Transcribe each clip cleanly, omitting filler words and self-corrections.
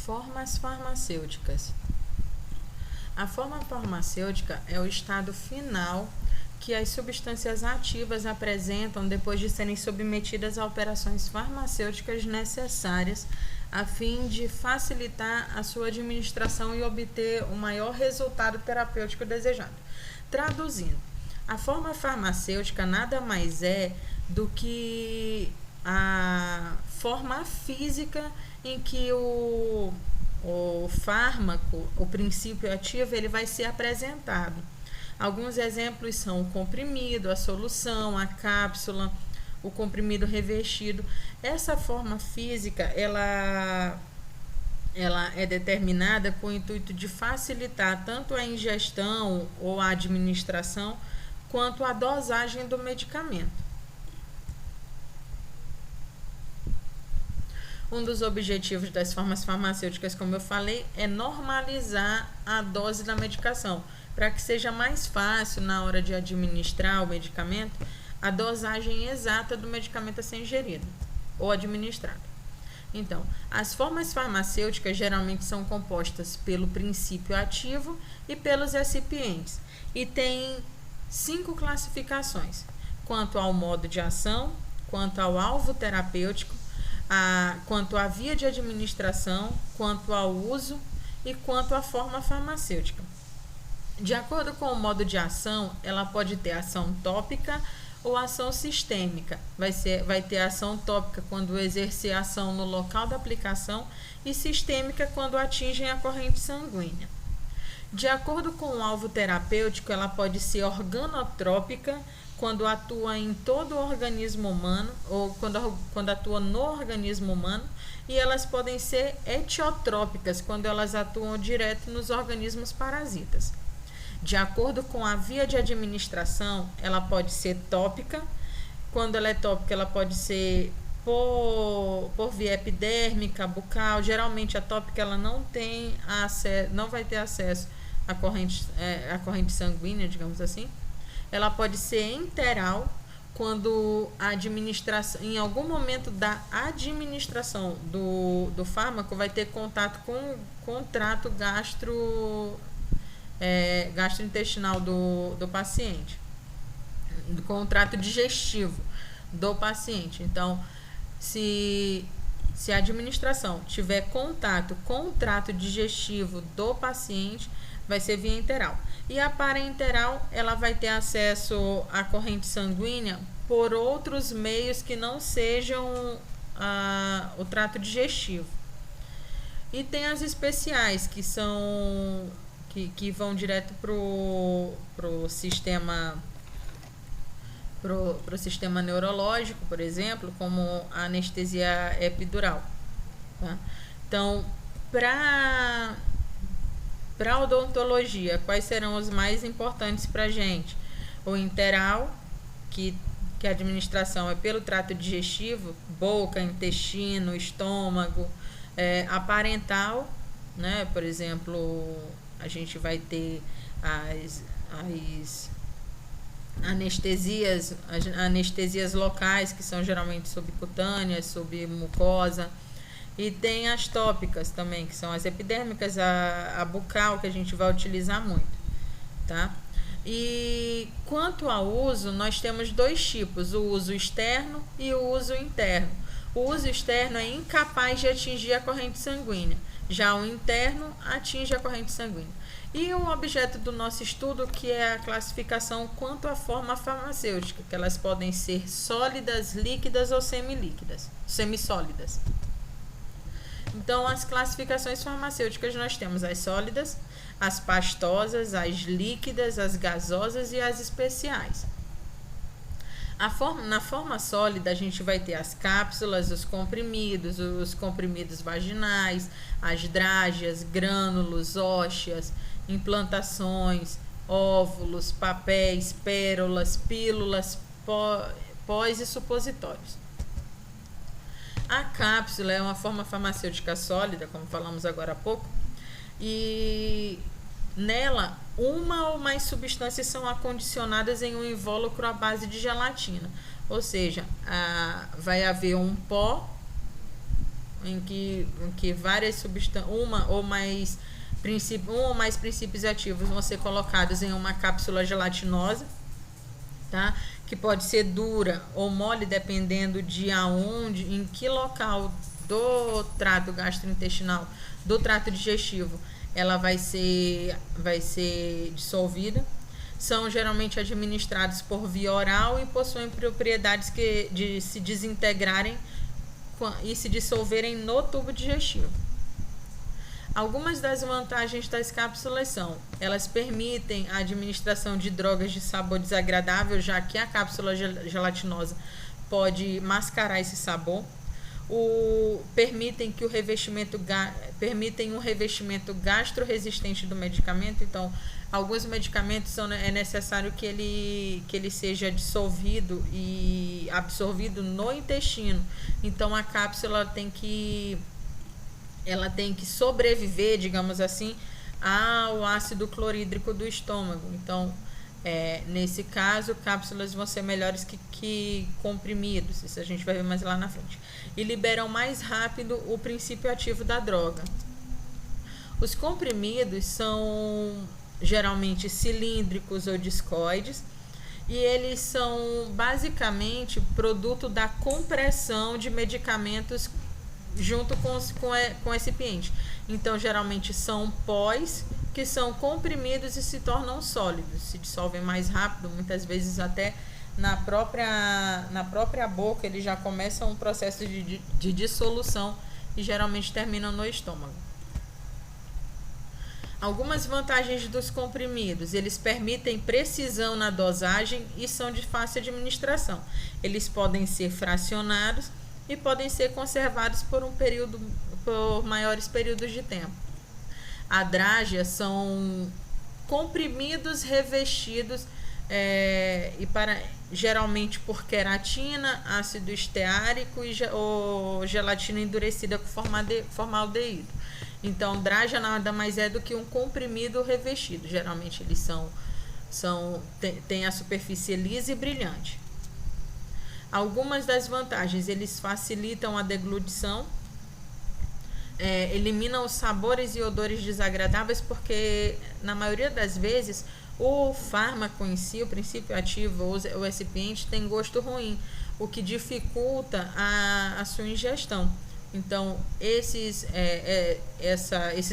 Formas farmacêuticas. A forma farmacêutica é o estado final que as substâncias ativas apresentam depois de serem submetidas a operações farmacêuticas necessárias a fim de facilitar a sua administração e obter o maior resultado terapêutico desejado. Traduzindo, a forma farmacêutica nada mais é do que a forma física em que o fármaco, o princípio ativo, ele vai ser apresentado. Alguns exemplos são o comprimido, a solução, a cápsula, o comprimido revestido. Essa forma física, ela é determinada com o intuito de facilitar tanto a ingestão ou a administração, quanto a dosagem do medicamento. Um dos objetivos das formas farmacêuticas, como eu falei, é normalizar a dose da medicação, para que seja mais fácil, na hora de administrar o medicamento, a dosagem exata do medicamento a ser ingerido ou administrado. Então, as formas farmacêuticas geralmente são compostas pelo princípio ativo e pelos recipientes, e tem 5 classificações, quanto ao modo de ação, quanto ao alvo terapêutico, quanto à via de administração, quanto ao uso e quanto à forma farmacêutica. De acordo com o modo de ação, ela pode ter ação tópica ou ação sistêmica. Vai ter ação tópica quando exercer ação no local da aplicação e sistêmica quando atingem a corrente sanguínea. De acordo com o alvo terapêutico, ela pode ser organotrópica, quando atua em todo o organismo humano, ou quando atua no organismo humano, e elas podem ser etiotrópicas, quando elas atuam direto nos organismos parasitas. De acordo com a via de administração, ela pode ser tópica. Quando ela é tópica, ela pode ser por via epidérmica, bucal. Geralmente a tópica ela não vai ter acesso à corrente sanguínea, digamos assim. Ela pode ser enteral, quando a administração, em algum momento da administração do fármaco, vai ter contato com o trato gastrointestinal do paciente, com o trato digestivo do paciente. Então, se a administração tiver contato com o trato digestivo do paciente, vai ser via enteral. E a parenteral, ela vai ter acesso à corrente sanguínea por outros meios que não sejam o trato digestivo. E tem as especiais, que vão direto pro sistema neurológico, por exemplo, como a anestesia epidural. Tá? Então, para odontologia, quais serão os mais importantes para a gente? O enteral, que a administração é pelo trato digestivo, boca, intestino, estômago. A parental, né? Por exemplo, a gente vai ter as anestesias locais, que são geralmente subcutâneas, submucosa. E tem as tópicas também, que são as epidérmicas, a bucal, que a gente vai utilizar muito, tá? E quanto ao uso, nós temos 2 tipos, o uso externo e o uso interno. O uso externo é incapaz de atingir a corrente sanguínea, já o interno atinge a corrente sanguínea. E o objeto do nosso estudo, que é a classificação quanto à forma farmacêutica, que elas podem ser sólidas, líquidas ou semissólidas. Então, as classificações farmacêuticas, nós temos as sólidas, as pastosas, as líquidas, as gasosas e as especiais. Na forma sólida, a gente vai ter as cápsulas, os comprimidos vaginais, as drágeas, grânulos, ósseas, implantações, óvulos, papéis, pérolas, pílulas, pós e supositórios. A cápsula é uma forma farmacêutica sólida, como falamos agora há pouco, e nela uma ou mais substâncias são acondicionadas em um invólucro à base de gelatina. Ou seja, vai haver um pó em que várias substâncias, um ou mais princípios ativos vão ser colocados em uma cápsula gelatinosa, tá? Que pode ser dura ou mole, dependendo de aonde, em que local do trato gastrointestinal, do trato digestivo, ela vai ser dissolvida. São geralmente administrados por via oral e possuem propriedades de se desintegrarem e se dissolverem no tubo digestivo. Algumas das vantagens das cápsulas são: elas permitem a administração de drogas de sabor desagradável, já que a cápsula gelatinosa pode mascarar esse sabor. Permitem um revestimento gastro-resistente do medicamento. Então, alguns medicamentos é necessário que ele seja dissolvido e absorvido no intestino. Então, a cápsula tem que sobreviver, digamos assim, ao ácido clorídrico do estômago. Então, nesse caso, cápsulas vão ser melhores que comprimidos. Isso a gente vai ver mais lá na frente. E liberam mais rápido o princípio ativo da droga. Os comprimidos são geralmente cilíndricos ou discoides, e eles são basicamente produto da compressão de medicamentos junto com recipiente. Então, geralmente são pós que são comprimidos e se tornam sólidos, se dissolvem mais rápido, muitas vezes até na própria boca eles já começam um processo de dissolução e geralmente terminam no estômago. Algumas vantagens dos comprimidos: eles permitem precisão na dosagem e são de fácil administração. Eles podem ser fracionados e podem ser conservados por maiores períodos de tempo. A drágia são comprimidos revestidos geralmente por queratina, ácido esteárico ou gelatina endurecida com formaldeído. Então, drágia nada mais é do que um comprimido revestido. Geralmente eles têm a superfície lisa e brilhante. Algumas das vantagens: eles facilitam a deglutição, eliminam os sabores e odores desagradáveis, porque na maioria das vezes o fármaco em si, o princípio ativo, o recipiente, tem gosto ruim, o que dificulta a sua ingestão. Então, esses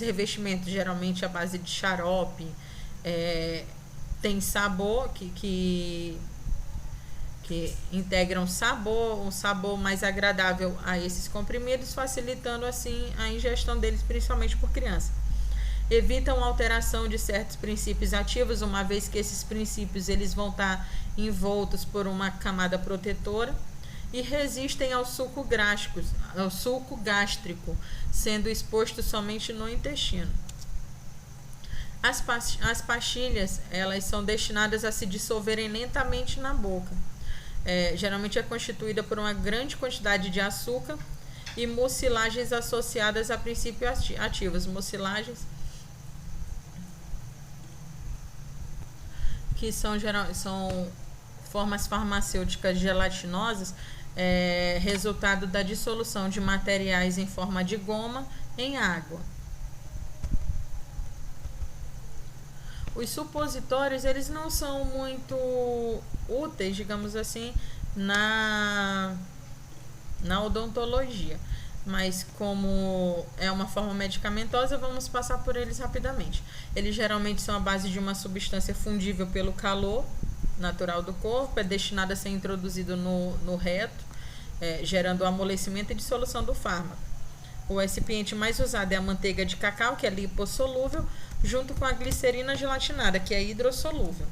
revestimentos, geralmente à base de xarope, tem sabor que integram um sabor mais agradável a esses comprimidos, facilitando assim a ingestão deles, principalmente por criança. Evitam alteração de certos princípios ativos, uma vez que esses princípios eles vão estar envoltos por uma camada protetora, e resistem ao suco gástrico, sendo exposto somente no intestino. As pastilhas, elas são destinadas a se dissolverem lentamente na boca. Geralmente é constituída por uma grande quantidade de açúcar e mucilagens associadas a princípios ativos. Mucilagens que são formas farmacêuticas gelatinosas, resultado da dissolução de materiais em forma de goma em água. Os supositórios, eles não são muito úteis, digamos assim, na odontologia, mas como é uma forma medicamentosa, vamos passar por eles rapidamente. Eles geralmente são à base de uma substância fundível pelo calor natural do corpo, é destinado a ser introduzido no reto, gerando o amolecimento e dissolução do fármaco. O recipiente mais usado é a manteiga de cacau, que é lipossolúvel, junto com a glicerina gelatinada, que é hidrossolúvel.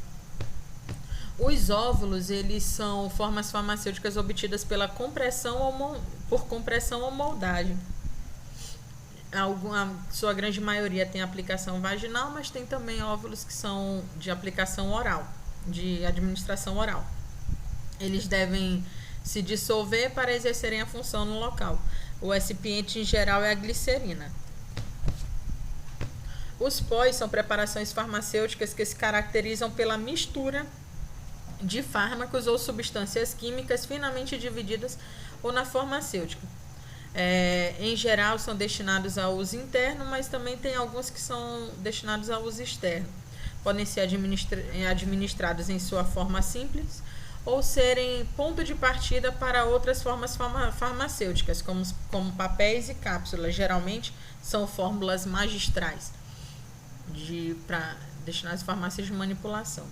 Os óvulos, eles são formas farmacêuticas obtidas pela compressão ou moldagem. A sua grande maioria tem aplicação vaginal, mas tem também óvulos que são de aplicação oral, de administração oral. Eles devem se dissolver para exercerem a função no local. O recipiente em geral é a glicerina. Os pós são preparações farmacêuticas que se caracterizam pela mistura de fármacos ou substâncias químicas finamente divididas ou na farmacêutica. Em geral são destinados a uso interno, mas também tem alguns que são destinados a uso externo. Podem ser administrados em sua forma simples ou serem ponto de partida para outras formas farmacêuticas, como papéis e cápsulas. Geralmente são fórmulas magistrais para destinadas a farmácias de manipulação.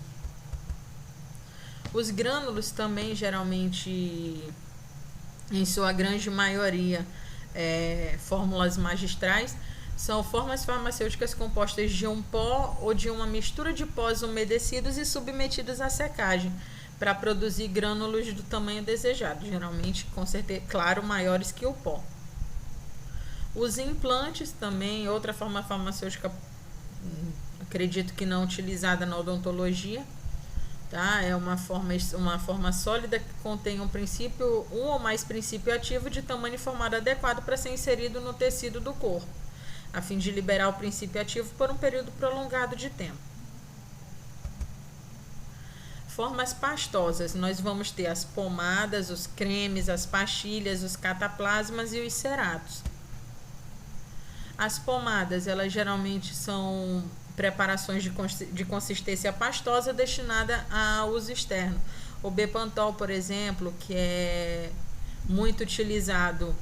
Os grânulos também, geralmente, em sua grande maioria, fórmulas magistrais, são formas farmacêuticas compostas de um pó ou de uma mistura de pós umedecidos e submetidos à secagem para produzir grânulos do tamanho desejado, geralmente, com certeza, claro, maiores que o pó. Os implantes também, outra forma farmacêutica, acredito que não utilizada na odontologia, tá? É uma forma sólida que contém um ou mais princípio ativo de tamanho e formato adequado para ser inserido no tecido do corpo, a fim de liberar o princípio ativo por um período prolongado de tempo. Formas pastosas, nós vamos ter as pomadas, os cremes, as pastilhas, os cataplasmas e os ceratos. As pomadas, elas geralmente são preparações de consistência pastosa destinada a uso externo. O Bepantol, por exemplo, que é muito utilizado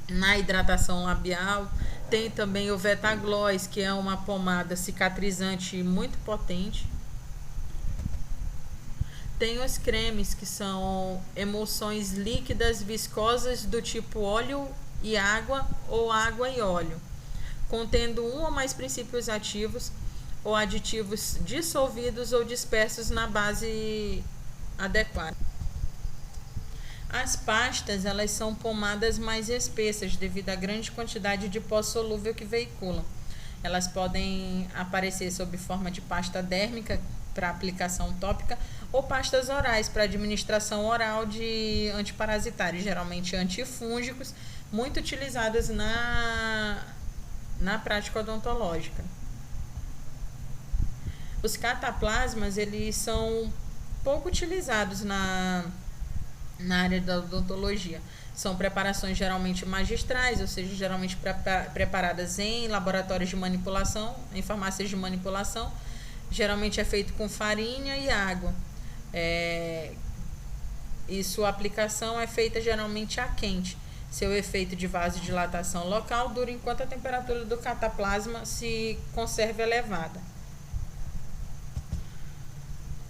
na hidratação labial. Tem também o Vetaglós, que é uma pomada cicatrizante muito potente. Tem os cremes, que são emulsões líquidas viscosas do tipo óleo e água ou água e óleo, contendo um ou mais princípios ativos ou aditivos dissolvidos ou dispersos na base adequada. As pastas, elas são pomadas mais espessas devido à grande quantidade de pó solúvel que veiculam. Elas podem aparecer sob forma de pasta dérmica para aplicação tópica ou pastas orais para administração oral de antiparasitários, geralmente antifúngicos, muito utilizadas na prática odontológica. Os cataplasmas, eles são pouco utilizados na área da odontologia. São preparações geralmente magistrais, ou seja, geralmente preparadas em laboratórios de manipulação, em farmácias de manipulação. Geralmente é feito com farinha e água. E sua aplicação é feita geralmente a quente. Seu efeito de vasodilatação local dura enquanto a temperatura do cataplasma se conserva elevada.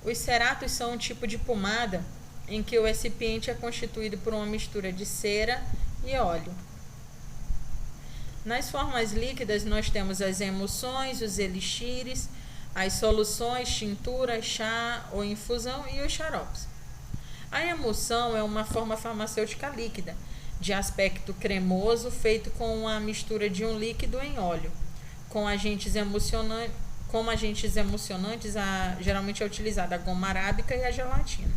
Os ceratos são um tipo de pomada em que o recipiente é constituído por uma mistura de cera e óleo. Nas formas líquidas, nós temos as emulsões, os elixires, as soluções, tinturas, chá ou infusão e os xaropes. A emulsão é uma forma farmacêutica líquida, de aspecto cremoso, feito com a mistura de um líquido em óleo. Como agentes emulsionantes, geralmente é utilizada a goma arábica e a gelatina.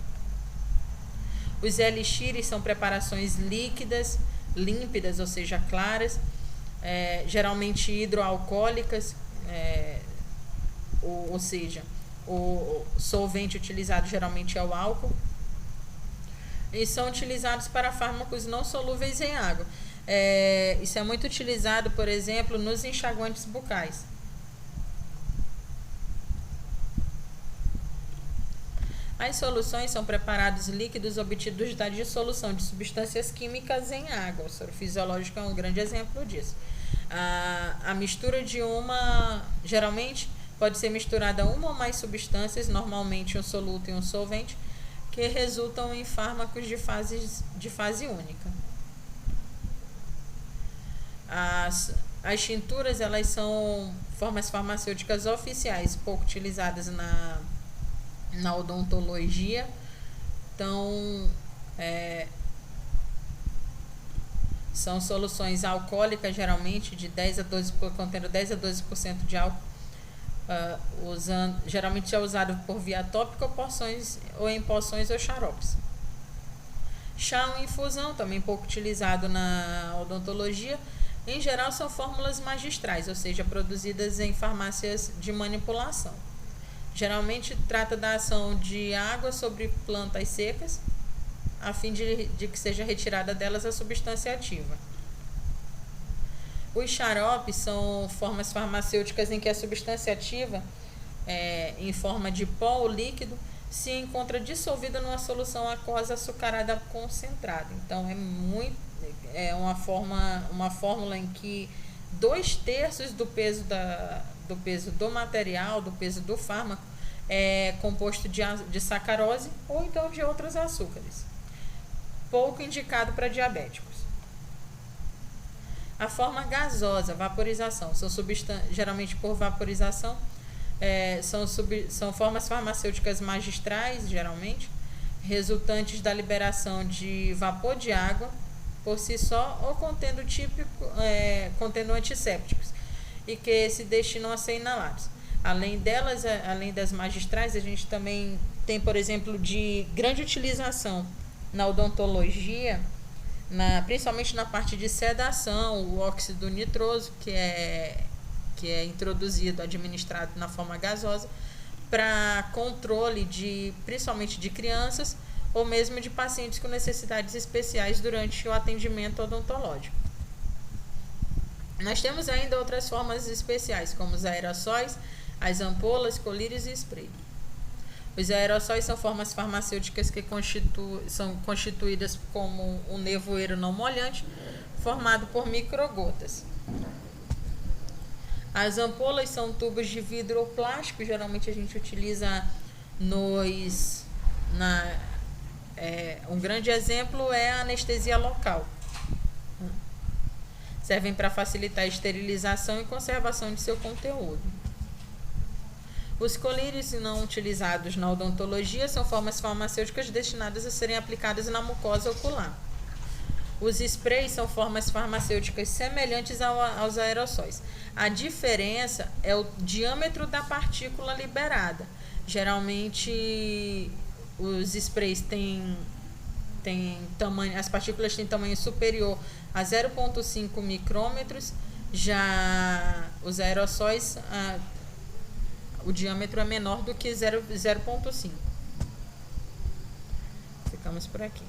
Os elixires são preparações líquidas, límpidas, ou seja, claras, geralmente hidroalcoólicas, ou seja, o solvente utilizado geralmente é o álcool, e são utilizados para fármacos não solúveis em água. Isso é muito utilizado, por exemplo, nos enxaguantes bucais. As soluções são preparados líquidos obtidos da dissolução de substâncias químicas em água. O soro fisiológico é um grande exemplo disso. A mistura geralmente pode ser misturada uma ou mais substâncias, normalmente um soluto e um solvente, que resultam em fármacos de fase única. As tinturas, elas são formas farmacêuticas oficiais, pouco utilizadas na odontologia. Então, são soluções alcoólicas, geralmente contendo 10 a 12% de álcool, geralmente é usado por via tópica ou em poções ou xaropes. Chá ou infusão, também pouco utilizado na odontologia. Em geral, são fórmulas magistrais, ou seja, produzidas em farmácias de manipulação. Geralmente trata da ação de água sobre plantas secas, a fim de que seja retirada delas a substância ativa. Os xaropes são formas farmacêuticas em que a substância ativa, em forma de pó ou líquido, se encontra dissolvida numa solução aquosa açucarada concentrada. Então é uma fórmula em que 2/3 do peso do material, do peso do fármaco, é composto de sacarose ou então de outros açúcares. Pouco indicado para diabéticos. A forma gasosa, vaporização, geralmente por vaporização, são formas farmacêuticas magistrais, geralmente, resultantes da liberação de vapor de água por si só ou contendo antissépticos e que se destinam a ser inalados. Além das magistrais, a gente também tem, por exemplo, de grande utilização na odontologia, principalmente na parte de sedação, o óxido nitroso, que é introduzido, administrado na forma gasosa, para controle principalmente de crianças ou mesmo de pacientes com necessidades especiais durante o atendimento odontológico. Nós temos ainda outras formas especiais, como os aerossóis, as ampolas, colírios e spray. Os aerossóis são formas farmacêuticas que são constituídas como um nevoeiro não molhante, formado por microgotas. As ampolas são tubos de vidro ou plástico, geralmente a gente utiliza um grande exemplo é a anestesia local. Servem para facilitar a esterilização e conservação de seu conteúdo. Os colírios não utilizados na odontologia são formas farmacêuticas destinadas a serem aplicadas na mucosa ocular. Os sprays são formas farmacêuticas semelhantes aos aerossóis. A diferença é o diâmetro da partícula liberada. Geralmente, os sprays têm tamanho, as partículas têm tamanho superior a 0,5 micrômetros, já os aerossóis, o diâmetro é menor do que 0,5. Ficamos por aqui.